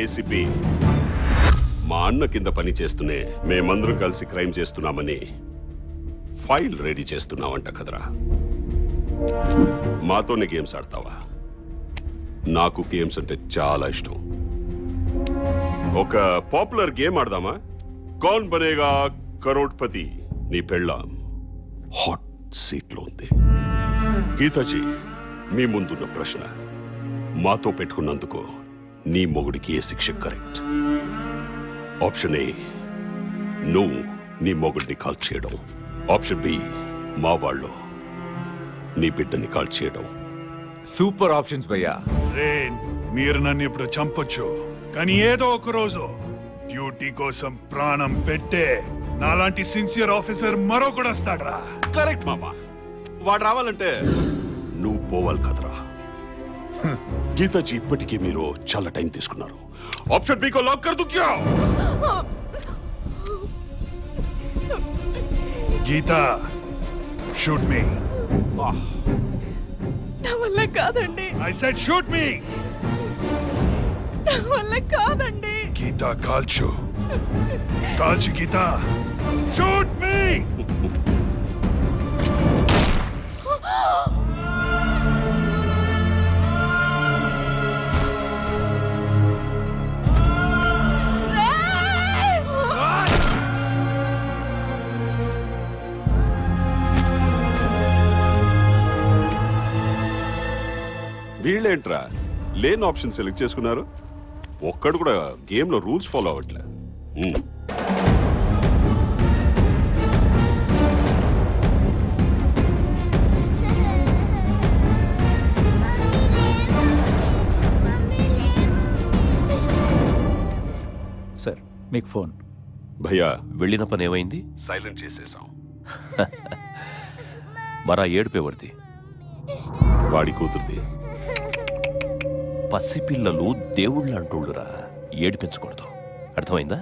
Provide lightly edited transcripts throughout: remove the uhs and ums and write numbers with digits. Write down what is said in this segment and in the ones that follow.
ACP మా అన్న కింద పని చేస్తూనే మేమందరం కలిసి క్రైమ్ చేస్తున్నామని ఫైల్ రెడీ చేస్తున్నావంట కదరా. మాతోనే గేమ్స్ ఆడతావా? నాకు గేమ్స్ అంటే చాలా ఇష్టం. ఒక పాపులర్ గేమ్ ఆడదామా? కౌన్ బనేగా కరోడ్పతి. నీ పెళ్ళాం హాట్ సీట్లో ఉంది. గీతాజీ, మీ ముందున్న ప్రశ్న, మాతో పెట్టుకున్నందుకు నీ మొగుడికి ఏ శిక్ష కరెక్ట్? ఆప్షన్ ఏ, నువ్వు నీ మొగుడిని కాల్ చేయడం. ఆప్షన్ బి, మా వాళ్ళు నీ బిడ్డని కాల్ చేయడం. సూపర్ ఆప్షన్స్ భయ్యా. మీరు నన్ను ఇప్పుడు చంపొచ్చు, కానీ ఏదో ఒక రోజు డ్యూటీ కోసం ప్రాణం పెట్టే నాలాంటి సిన్సియర్ ఆఫీసర్ మరొకడు వస్తాడ్రా. కరెక్ట్ మామా. వాడు రావాలంటే నువ్వు పోవాలి కదరా. గీతాజీ, ఇప్పటికీ మీరు చాలా టైం తీసుకున్నారు. ఆప్షన్ బి కో లాక్ కర్ దు క్యా? గీతా, షూట్ మీ. నా వల్ల కాదండి. ఐ సెడ్ షూట్ మీ. నా వల్ల కాదండి. గీతా, కాల్చు. కాల్చు గీతా. షూట్ మీ. వీళ్ళేంట్రా లేని ఆప్షన్ సెలెక్ట్ చేసుకున్నారు? ఒక్కడు కూడా గేమ్ లో రూల్స్ ఫాలో అవ్వట్లే. సార్, మీకు ఫోన్. భయ్యా, వెళ్ళిన పని ఏమైంది? సైలెంట్ చేసేసాం. మరా ఏడుపెవరిది? వాడి కూతురుది. పసిపిల్లలు దేవుళ్ళు అంటోళ్ళురా, ఏడిపించకూడదు. అర్థమైందా?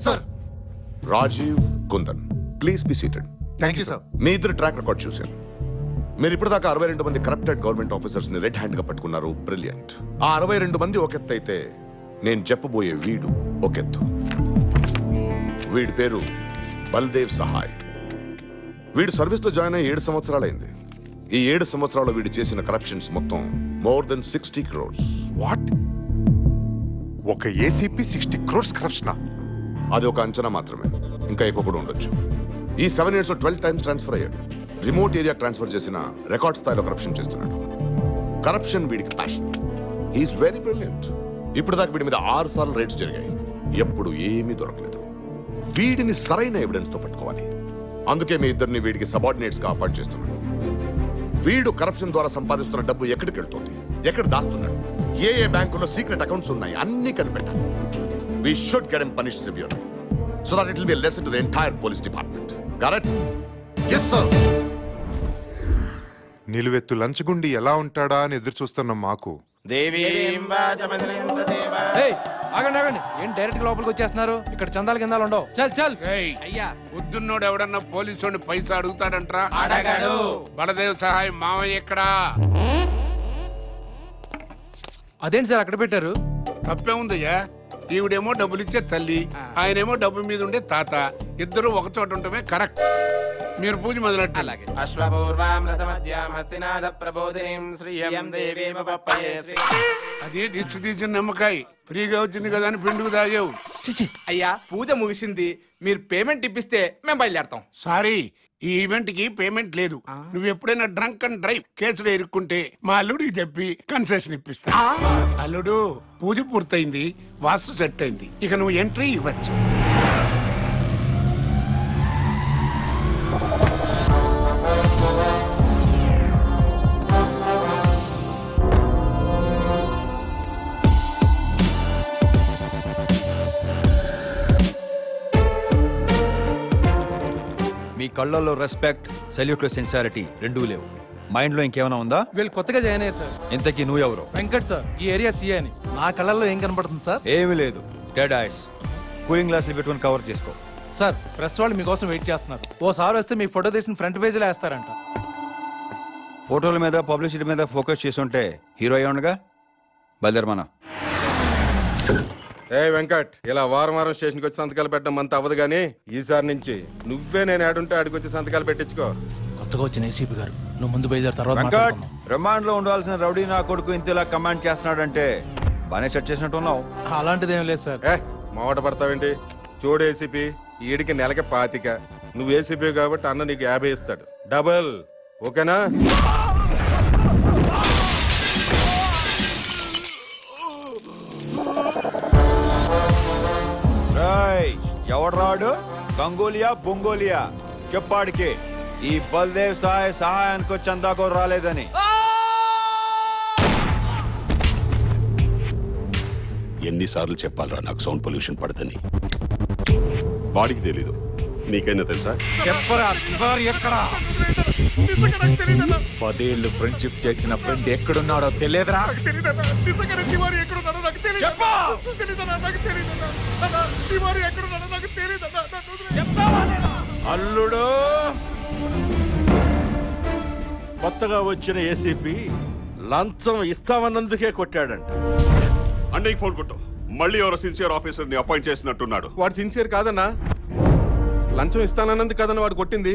Sir, Rajiv Kundan, please be seated. Thank you sir. మీ ఇద్దరు ట్రాక్ రికార్డ్ చూశాను. మీరు ఇప్పటిదాకా 62 మంది కరప్టెడ్ గవర్నమెంట్ ఆఫీసర్స్ ని రెడ్ హ్యాండ్ గా పట్టుకున్నారు. బ్రిలియంట్. ఆ 62 మంది ఒకెత్తు అయితే, నేను చెప్పబోయే వీడు ఒకెత్తు. వీడి పేరు బల్దేవ్ సహాయ్. వీడు సర్వీస్ లో జాయిన్ అయ్యి 7 సంవత్సరాలైంది. ఈ 7 సంవత్సరాల్లో వీడు చేసిన కరప్షన్స్ మొత్తం మోర్ దెన్ 60 crores. వాట్? ఒక ఏసీపీ 60 crores కరప్షనా? అది ఒక అంచనా మాత్రమే, ఇంకా ఎక్కువ కూడా ఉండొచ్చు. ఈ 7 years 12 times ట్రాన్స్ఫర్ అయ్యాడు. రిమోట్ ఏరియా ట్రాన్స్ఫర్ చేసిన రికార్డ్ స్థాయిలో కరప్షన్ చేస్తున్నాడు. కరప్షన్ వీడికి ప్యాషన్. He is very brilliant. ఇప్పుడు దాకా వీడి మీద 6 సార్లు రేట్స్ జరిగాయి. ఎప్పుడు ఏమీ దొరకలేదు. వీడిని సరైన ఎవిడెన్స్ తో పట్టుకోవాలి. అందుకే మీ ఇద్దరిని వీడికి సబార్డినేట్స్ గా అపాయింట్ చేస్తున్నాడు. వీడు కరప్షన్ ద్వారా సంపాదిస్తున్న డబ్బు ఎక్కడికి వెళ్తుంది, ఎక్కడ దాస్తున్నాడు, ఏ బ్యాంకుల్లో సీక్రెట్ అకౌంట్స్ ఉన్నాయి, అన్ని కనిపెట్టాలి. We should get him punished severely, so that it will be a lesson to the entire police department. Got it? Yes, sir. నిలువెత్తు లంచగుండి ఎలా ఉంటాడా అని ఎదురు చూస్తున్న మాకు ఆగండి ఆగండి, ఏం డైరెక్ట్ లోపలికి వచ్చేస్తున్నారు? ఇక్కడ చందాలు కిందాలు ఉండవు. చల్ చల్. అయ్యా, పొద్దున్నోడు ఎవడన్నా పోలీసు పైసా అడుగుతాడంట్రా? బలదేవ్ సహాయం మామయ్య ఎక్కడా? అదేంటి సార్ అక్కడ పెట్టారు? తప్పే ఉందయ్యా. ఈవిడేమో డబ్బులు ఇచ్చే తల్లి, ఆయనేమో డబ్బు మీద ఉండే తాత. ఇద్దరు ఒక చోట ఉండటమే కరెక్ట్. మీరు పూజ మొదలెట్టు. అలాగే. అదే దిష్టి తీసిన నిమ్మకాయ ఫ్రీగా వచ్చింది కదా అని పిండుకు తాగావు. అయ్యా, పూజ ముగిసింది. మీరు పేమెంట్ ఇప్పిస్తే మేము బయలుదేరతాం. సారీ, ఈ ఈవెంట్ కి పేమెంట్ లేదు. నువ్వు ఎప్పుడైనా డ్రంక్ అండ్ డ్రైవ్ కేసులో ఇరుక్కుంటే మా అల్లుడికి చెప్పి కన్సెషన్ ఇప్పిస్తా. అల్లుడు, పూజ పూర్తయింది, వాస్తు సెట్ అయింది, ఇక నువ్వు ఎంట్రీ ఇవ్వచ్చు. మీ కళ్ళల్లో రెస్పెక్ట్, సెల్యూట్, సిన్సియారిటీ రెండూ లేవు. మైండ్ లో ఇంకేమైనా ఉందా? వీళ్ళు కొత్తగా జాయిన్ అయ్యారు సార్. ఇంతకీ నువ్వెవరు? వెంకట్ సార్, ఈ ఏరియా సీఏ అని. నా కళ్ళల్లో ఏం కనపడుతుంది సార్? ఏమీ లేదు, డెడ్ ఐస్. కూలింగ్ గ్లాసులు పెట్టుకుని కవర్ చేసుకో. సార్ ప్రెస్ వాళ్ళు మీకోసం వెయిట్ చేస్తున్నారు. ఓసారి వస్తే మీ ఫోటో తీసిన ఫ్రంట్ పేజీలో వేస్తారంట. ఫోటోల మీద పబ్లిసిటీ మీద ఫోకస్ చేసుంటే హీరో అయ్యి ఉండగా. బయలుదేరమన్నా. ఏ వెంకట్, ఇలా వారం వారం స్టేషన్కి వచ్చి సంతకాలు పెట్టడం అంత అవ్వదు కానీ ఈసారి నుంచి నువ్వే నేను ఆడుంటే ఆడికి వచ్చి సంతకాలు పెట్టించుకో. కొత్తగా వచ్చిన ఏసీపీ గారు, నువ్వు ముందు బయలుదేరి తర్వాత వెంకట్, రిమాండ్ లో ఉండాల్సిన రౌడీ నా కొడుకు ఇంతలా కమాండ్ చేస్తున్నాడంటే బానే సెట్ చేసినట్టు ఉన్నావు. అలాంటిది ఏం లేదు సార్. మావట పడతావేంటి? చూడు ఏసీపీ, ఈడికి నెలకి 25. నువ్వు ఏసీపీ కాబట్టి అన్న నీకు 50 ఇస్తాడు. డబుల్ ఓకేనా? ఎవడు రాడు? గంగోలియా బొంగోలియా చెప్పాడికి ఈ బల్దేవ్ సహాయానికి చందాకో రాలేదని. ఎన్నిసార్లు చెప్పాలరా నాకు సౌండ్ పొల్యూషన్ పడదని? వాడికి తెలీదు, నీకైనా తెలుసా? చెప్పరా ఎక్కడ? 10 ఏళ్ళు ఫ్రెండ్షిప్ చేసిన ఫ్రెండ్ ఎక్కడున్నాడో తెలియదురా? అల్లుడు, కొత్తగా వచ్చిన ఏసీపీ లంచం ఇస్తామన్నందుకే కొట్టాడంట. అన్నయ్య ఫోన్ కొట్టు. మళ్ళీ ఎవరో సిన్సియర్ ఆఫీసర్ ని అపాయింట్ చేసినట్టున్నాడు. వాడు సిన్సియర్ కాదన్నా, లంచం ఇస్తానన్నందుకు కదన్నా వాడు కొట్టింది.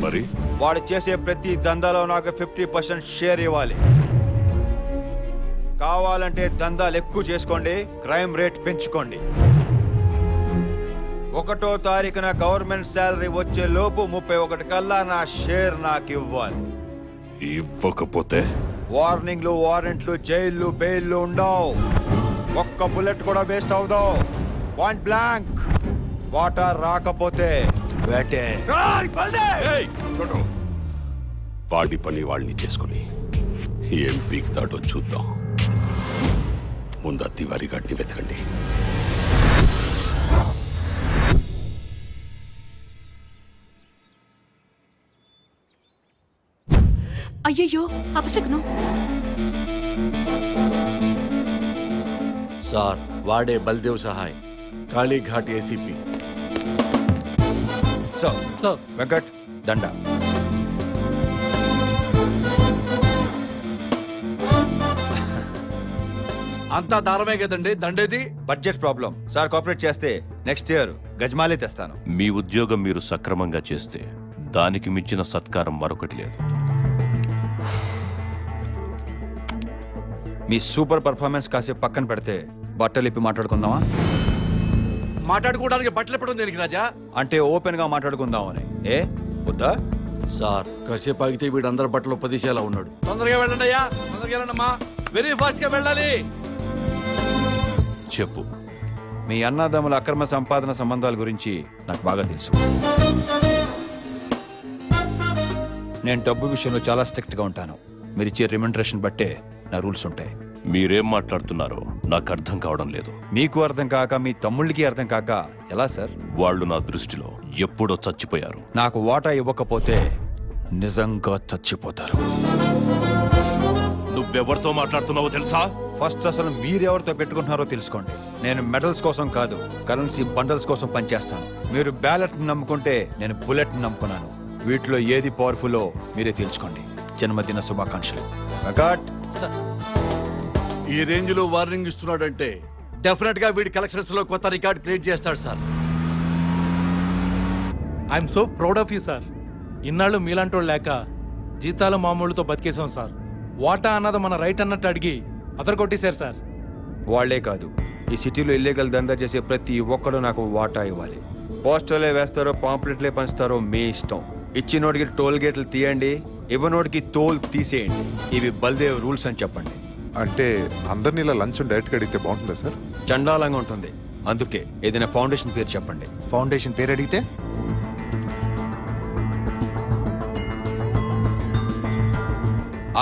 మరి వాడు చేసే ప్రతి దందాలో నాకు 50% షేర్ ఇవ్వాలి. కావాలంటే దందాలు ఎక్కువ చేసుకోండి, క్రైమ్ రేట్ పెంచుకోండి. 1వ తారీఖున గవర్నమెంట్ శాలరీ వచ్చే లోపు 31 కల్లా నా షేర్ నాకు ఇవ్వాలి. ఇవ్వకపోతే వార్నింగ్లు, వారెంట్లు, జైళ్లు, బెయిల్లు ఉండవు. ఒక్క బుల్లెట్ కూడా వేస్ట్ అవుదో. Point blank. వాటర్ రాకపోతే వేటే. వాడి పని వాళ్ళని చేసుకుని ఏం పీకుతాడో చూద్దాం. ముందు తివారీ గడ్ని వెతకండి. అయ్యయ్యో, అపశకునం. సార్, వాడే బల్దేవ్ సహాయ్, కాళీఘాట్ ఏసీపీ. సో వెంకట్, దండ. అంతా దారమే కదండి దండేది. Budget problem sir. కోఆపరేట్ చేస్తే నెక్స్ట్ ఇయర్ గజమాలే తెస్తాను. మీ ఉద్యోగం మీరు సక్రమంగా చేస్తే దానికి మించిన సత్కారం మరొకటి లేదు. మీ సూపర్ పర్ఫార్మెన్స్ కాసేపు పక్కన పెడితే బట్టలు ఇప్పి మాట్లాడుకుందామా? మాట్లాడుకోవడానికి బట్టలు ఎప్పడం దేనికి రాజా? అంటే ఓపెన్ గా మాట్లాడుకుందామని. ఏ వద్దా? సార్, కాసేపు ఆగితే వీడు అందరి బట్టలు పదిసేలా ఉన్నాడు. తొందరగా వెళ్ళండి అయ్యా, తొందరగా వెళ్ళండమ్మా. వెరీ ఫాస్ట్ గా వెళ్ళాలి. చెప్పు. మీ అన్నదమ్ముల అక్రమ సంపాదన సంబంధాల గురించి నాకు బాగా తెలుసు. నేను డబ్బు విషయంలో చాలా స్ట్రిక్ట్ గా ఉంటాను. మీరు ఇచ్చే రిమండరేషన్ బట్టే నా రూల్స్ ఉంటాయి. మీరేం మాట్లాడుతున్నారో నాకు అర్థం కావడం లేదు. మీకు అర్థం కాక మీ తమ్ముళ్ళకి అర్థం కాక ఎలా సార్? వాళ్ళు నా దృష్టిలో ఎప్పుడో చచ్చిపోయారు. నాకు వాటా ఇవ్వకపోతే నిజంగా చచ్చిపోతారు. నువ్వెవరితో మాట్లాడుతున్నావో తెలుసా? ఫస్ట్ అసలు మీరెవరితో పెట్టుకుంటున్నారో తెలుసుకోండి. నేను మెడల్స్ కోసం కాదు, కరెన్సీ బండల్స్ కోసం పనిచేస్తాను. మీరు బ్యాలెట్ నమ్ముకుంటే నేను బుల్లెట్ నమ్ముకున్నాను. వీటిలో ఏది పవర్ఫుల్లో మీరే తెలుసుకోండి. జన్మదిన శుభాకాంక్షలు. ఈ రేంజ్ లో వార్నింగ్ ఇస్తున్నాడంటే డెఫినెట్ గా వీడి కలెక్షన్స్ లో కొత్త రికార్డ్ క్రియేట్ చేస్తాడు sir. I'm so proud of you sir. ఇన్నాళ్ళు మీలాంటోళ్ళు లేక జీతాలు మామూలుతో బతికేసాం సార్. వాటా అన్నది మన రైట్ అన్నట్టు అడిగి అదర్ కొట్టేశారు సార్. వాళ్లే కాదు, ఈ సిటీలో ఇల్లీగల్ దందా చేసే ప్రతి ఒక్కడు నాకు వాటా ఇవ్వాలి. పోస్టర్లే వేస్తారో పాంప్లెట్లే పంచుతారో మీ ఇష్టం. ఇచ్చినోడికి టోల్ గేట్లు తీయండి, ఇవ్వనోడికి తోల్ తీసేయండి. ఇవి బల్దేవ్ రూల్స్ అని చెప్పండి. అంటే అందరినీ ఇలా లంచం డైరెక్ట్ గా అడిగితే బాగుంటుందా సార్? చండాలంగా ఉంటుంది. అందుకే ఏదైనా ఫౌండేషన్ పేరు చెప్పండి. ఫౌండేషన్ పేరు అడిగితే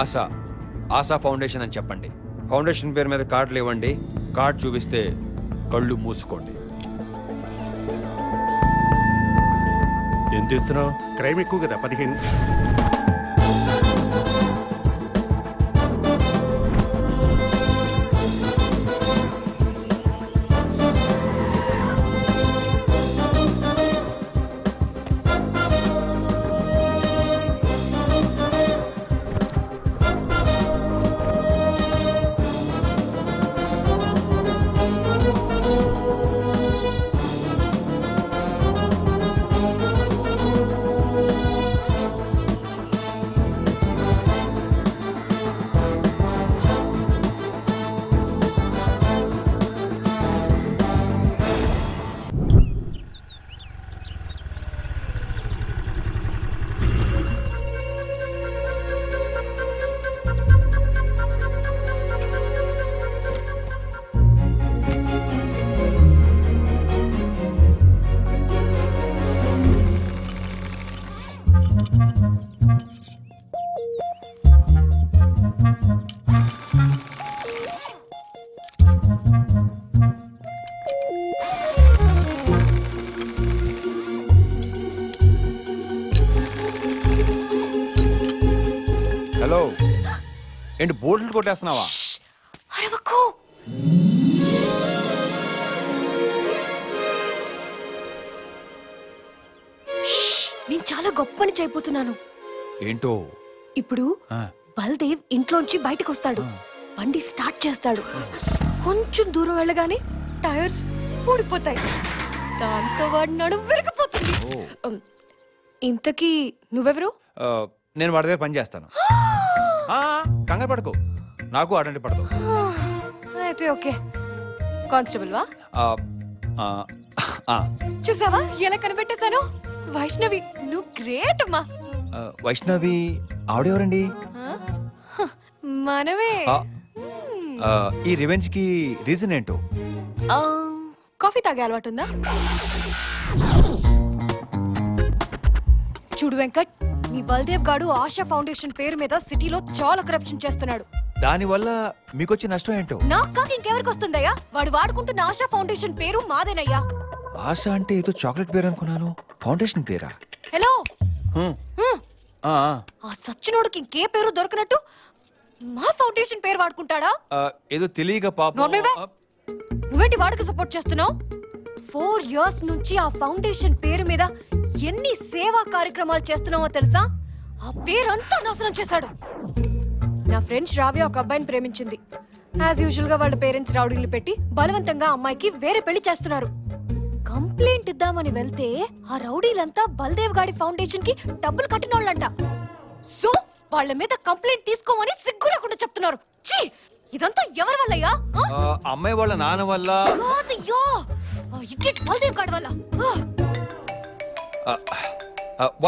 ఆశా ఫౌండేషన్ అని చెప్పండి. ఫౌండేషన్ పేరు మీద కార్డులు ఇవ్వండి. కార్డు చూపిస్తే కళ్ళు మూసుకోండి. ఏం తీస్తున్నావు? క్రైమ్ ఎక్కువ కదా, 15. హలో ఏంటి బోట్లు కొట్టేస్తున్నావా? అరవకు. నేను చాలా గొప్ప పని చేయబోతున్నాను. ఏంటో? ఇప్పుడు బల్దేవ్ ఇంట్లోంచి బయటకు వస్తాడు, బండి స్టార్ట్ చేస్తాడు. కొంచెం దూరం వెళ్ళగానే టైర్స్ ఊడిపోతాయి, దాంతో వాడి నడుము విరిగిపోతుంది. ఇంతకీ నువ్వెవరు? నేను వాడి దగ్గర పని చేస్తాను. కంగారు పడకు, నాకు అటెండ్ పడదు. అయితే ఓకే. కానిస్టేబుల్ వా? చూసావా ఎలా కనిపెట్టేశాను? వైష్ణవి నువ్వు గ్రేట్ అమ్మా. వైష్ణవి ఆవిడెవరండి? మనమే. ఈ రివెంజ్ కి రీజన్ ఏంటో? కాఫీ తాగే అలవాటు ఉందా? చూడు వెంకట్, మీ బల్దేవ్ గాడు ఆశా ఫౌండేషన్ పేరు మీద సిటీలో చాలా కరప్షన్ చేస్తున్నాడు. దాని వల్ల మీకొచ్చే నష్టం ఏంటో? నాకు కాక ఇంకెవరికి వస్తుందయ్యా? వాడు వాడుకుంటున్న ఆశా ఫౌండేషన్ పేరు మాదేనయ్యా. ఆశ అంటే ఏదో చాక్లెట్ పేరు అనుకున్నాను. ఫౌండేషన్ పేరా? హలో, ఆ సచ్చినోడికి ఇంకే పేరు దొరకనట్టు మా ఫౌండేషన్ పేరు వాడుకుంటాడా? ఏదో తెలియక పాపం. నువ్వేంటి వాడికి సపోర్ట్ చేస్తున్నావు? 4 years నుంచి ఆ ఫౌండేషన్ పేరు మీద ఎన్ని సేవా కార్యక్రమాలు చేస్తున్నావో తెలుసా? ఆ పేరంతా నాశనం చేశాడు. నా ఫ్రెండ్ శ్రావ్య ఒక అబ్బాయిని ప్రేమించింది. యాజ్ యూజువల్ గా వాళ్ళ పేరెంట్స్ రౌడీలు పెట్టి బలవంతంగా అమ్మాయికి వేరే పెళ్లి చేస్తున్నారు. కంప్లైంట్ ఇద్దామని వెళ్తే ఆ రౌడీలంతా బల్దేవ్ గాడి ఫౌండేషన్ కి డబ్బులు కట్టినోళ్ళంట. సో వాళ్ళ మీద కంప్లైంట్ తీసుకోమని సిగ్గు లేకుండా చెప్తున్నారు. ఛీ, ఇదంతా ఎవరి వల్లయ్యా? అమ్మాయి వాళ్ళ నాన్న వల్ల. బల్దేవ్ గాడి వల్ల.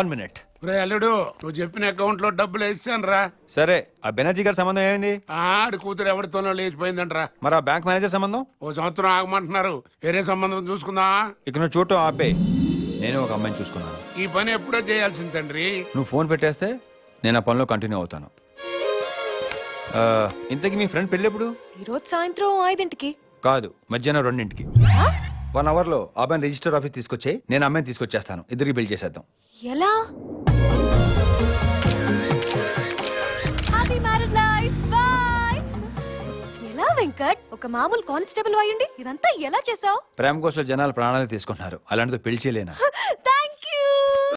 1 minute. అల్లుడు, నువ్వు చెప్పిన అకౌంట్ లో డబ్బులు వేసాను రా. సరే, ఆ బెనర్జీ గారి సంబంధం ఏమైంది? ఆడి కూతురు ఎవరితోనో లేచిపోయిందంట్రా. మరి ఆ బ్యాంక్ మేనేజర్ సంబంధం? ఓ సంవత్సరం ఆగమంటున్నారు. వేరే సంబంధం చూసుకుందా? ఇక నువ్వు చూడటం ఆపే. నేను ఒక అమ్మాయిని చూసుకున్నాను. ఈ పని ఎప్పుడో చేయాల్సింది తండ్రి. నువ్వు ఫోన్ పెట్టేస్తే నేను ఆ పనిలో కంటిన్యూ అవుతాను. ఇంతకీ మీ ఫ్రెండ్ పెళ్ళి ఎప్పుడు? ఈరోజు సాయంత్రం 5ంటికి. కాదు, మధ్యాహ్నం 2ంటికి. 1 hour లో అబ్బాయి రిజిస్టర్ ఆఫీస్ తీసుకొచ్చే, నేను అమ్మాయిని తీసుకొచ్చేస్తాను. ఇద్దరికి బిల్ చేసేద్దాం. ఎలా? Happy marriage life. బై. ఎలా వెంకట్, ఒక మామూలు కానిస్టేబుల్ అయ్యండి ఇదంతా ఎలా చేసావు? ప్రేమ కోసం జనాలు ప్రాణాలు తీసుకుంటున్నారు, అలాంటితో పెళ్లి చేయలేనా?